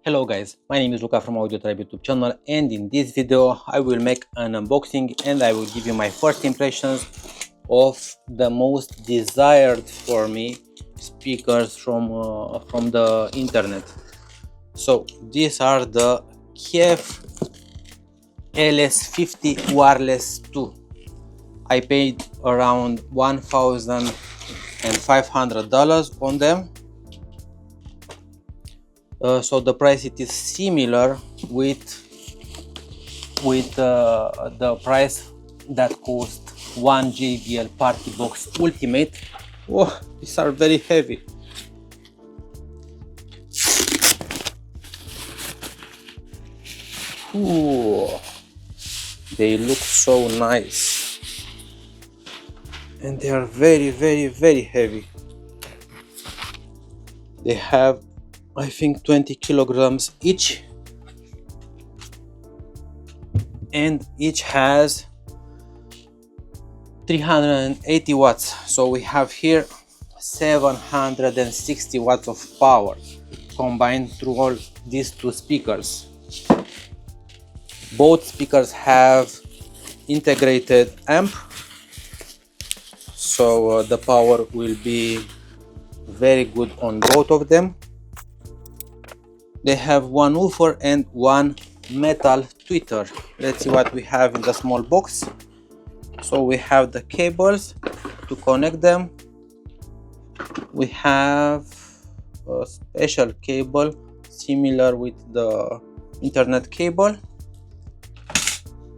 Hello guys, my name is Luca from AudioTribe YouTube channel, and in this video I will make an unboxing and I will give you my first impressions of the most desired for me speakers from the internet. So these are the KEF LS50 Wireless II. I paid around $1,500 on them. So the price it is similar with the price that cost one JBL Party Box Ultimate. Oh, these are very heavy. Ooh, they look so nice, and they are very heavy. They have, I think, 20 kilograms each, and each has 380 watts. So we have here 760 watts of power combined through all these two speakers. Both speakers have integrated amp, so the power will be very good on both of them. They have one woofer and one metal tweeter. Let's see what we have in the small box. So we have the cables to connect them. We have a special cable similar with the internet cable.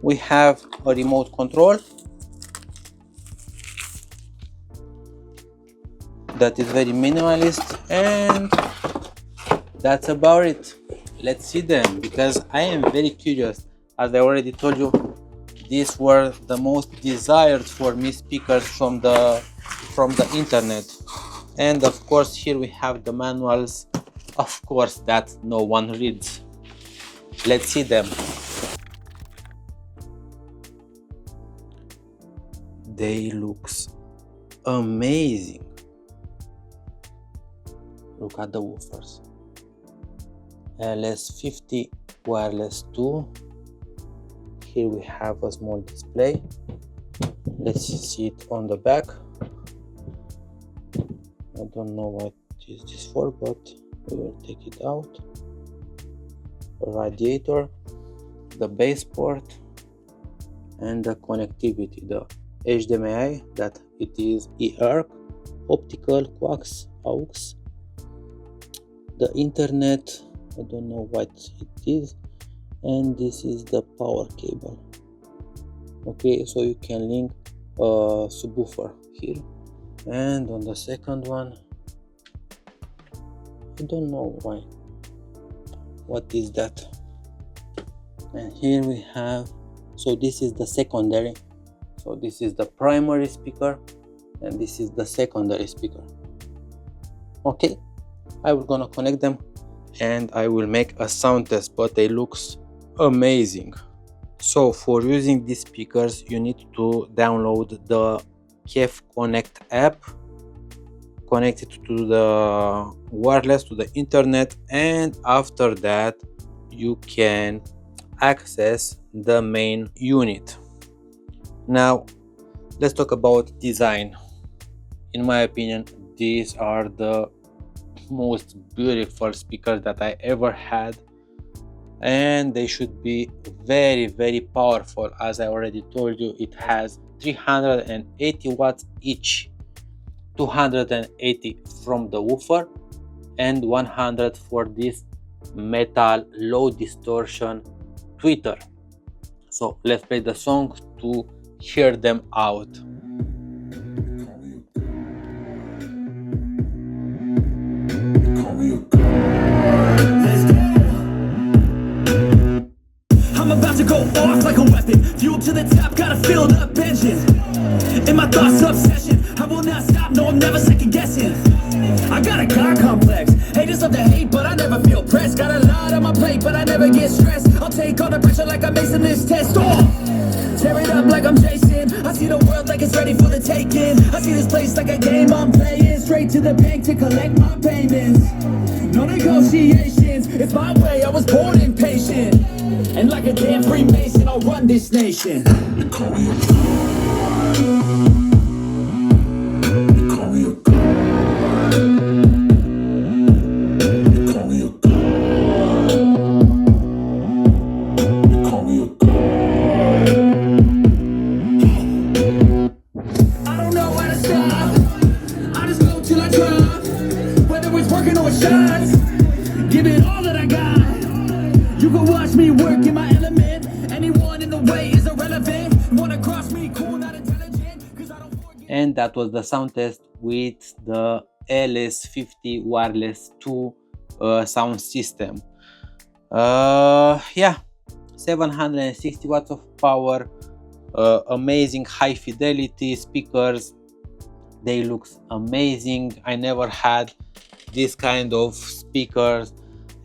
We have a remote control that is very minimalist, and that's about it. Let's see them, because I am very curious. As I already told you, these were the most desired for me speakers from the internet. And of course here we have the manuals, of course, that no one reads. Let's see them. They look amazing. Look at the woofers. LS50 Wireless II. Here we have a small display. Let's see it on the back. I don't know what is this for, but we will take it out. A radiator, the base port, and the connectivity, the HDMI, that it is eARC, optical, coax, aux, the internet, I don't know what it is, and this is the power cable. Okay, so you can link a subwoofer here. And on the second one, I don't know why, what is that. And here we have, so this is the secondary. So this is the primary speaker and this is the secondary speaker. Okay, I will gonna connect them and I will make a sound test, but they looks amazing. So for using these speakers you need to download the KEF Connect app, connect it to the wireless, to the internet, and after that you can access the main unit. Now let's talk about design. In my opinion, these are the most beautiful speakers that I ever had, and they should be very powerful. As I already told you, it has 380 watts each, 280 from the woofer and 100 for this metal low distortion tweeter. So let's play the song to hear them out. I'm about to go off like a weapon, fuel to the top, got a filled up engine. In my thoughts, obsession, I will not stop, no, I'm never second guessing. I got a God complex, haters love to hate, but I never feel pressed. Got a lot on my plate, but I never get stressed. I'll take all the pressure like I'm acing this test. Tear it up like I'm Jason. I see the world like it's ready for the taking. I see this place like a game I'm playing. Straight to the bank to collect my payments. No negotiation. patience. It's my way, I was born impatient. And like a damn Freemason, I'll run this nation. They call me a god. They call me a god. They call me a god. They call me a god. I don't know how to stop. I just go till I drop. Whether it's working or shots, give it all that I got. You can watch me work in my element. Anyone in the way is irrelevant. Wanna cross me, cool, not intelligent. Cause I don't forget. And that was the sound test with the LS50 Wireless II sound system. Yeah, 760 watts of power, amazing high fidelity speakers. They look amazing. I never had this kind of speakers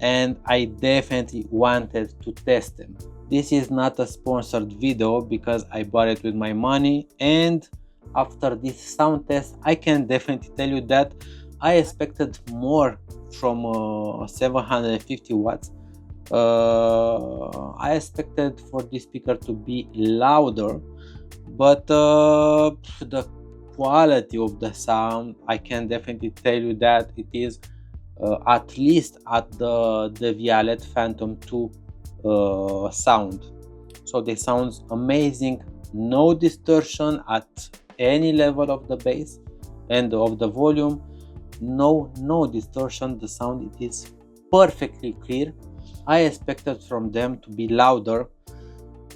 and I definitely wanted to test them. This is not a sponsored video because I bought it with my money, and after this sound test I can definitely tell you that I expected more from 750 watts. I expected for this speaker to be louder, but the quality of the sound, I can definitely tell you that it is at least at the Violet Phantom 2 sound. So they sounds amazing, no distortion at any level of the bass and of the volume, no distortion. The sound, it is perfectly clear. I expected from them to be louder,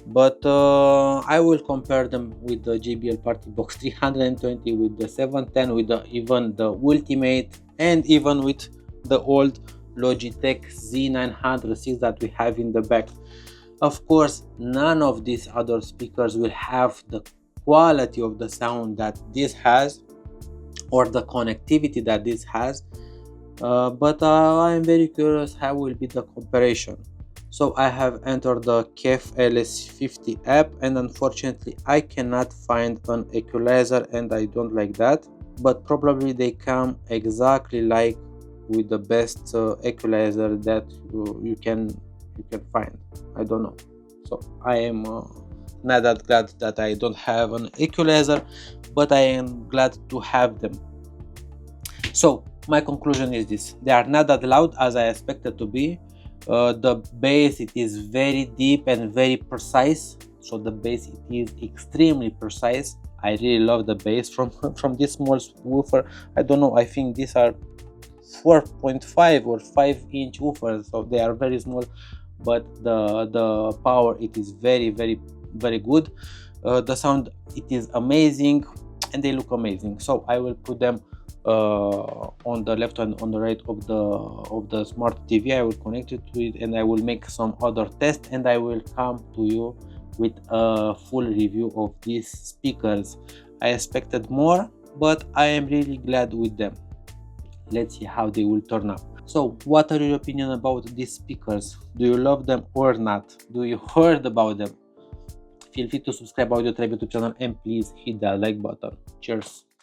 but I will compare them with the JBL Party Box 320, with the 710, with even the Ultimate, and even with the old Logitech Z906 that we have in the back. Of course, none of these other speakers will have the quality of the sound that this has, or the connectivity that this has, but I am very curious how will be the comparison. So I have entered the KEF LS50 app, and unfortunately I cannot find an equalizer, and I don't like that, but probably they come exactly like with the best equalizer that you can find. I don't know. So I am not that glad that I don't have an equalizer, but I am glad to have them. So my conclusion is this: they are not that loud as I expected to be. The bass, it is very deep and very precise. So the bass, it is extremely precise. I really love the bass from this small woofer. I don't know, I think these are 4.5 or 5-inch woofers, so they are very small, but the power, it is very good. The sound, it is amazing, and they look amazing. So I will put them on the left and on the right of the smart TV. I will connect it to it, and I will make some other tests, and I will come to you with a full review of these speakers. I expected more, but I am really glad with them. Let's see how they will turn out. So what are your opinion about these speakers? Do you love them or not? Do you heard about them? Feel free to subscribe to AudioTribe YouTube channel, and please hit that like button. Cheers.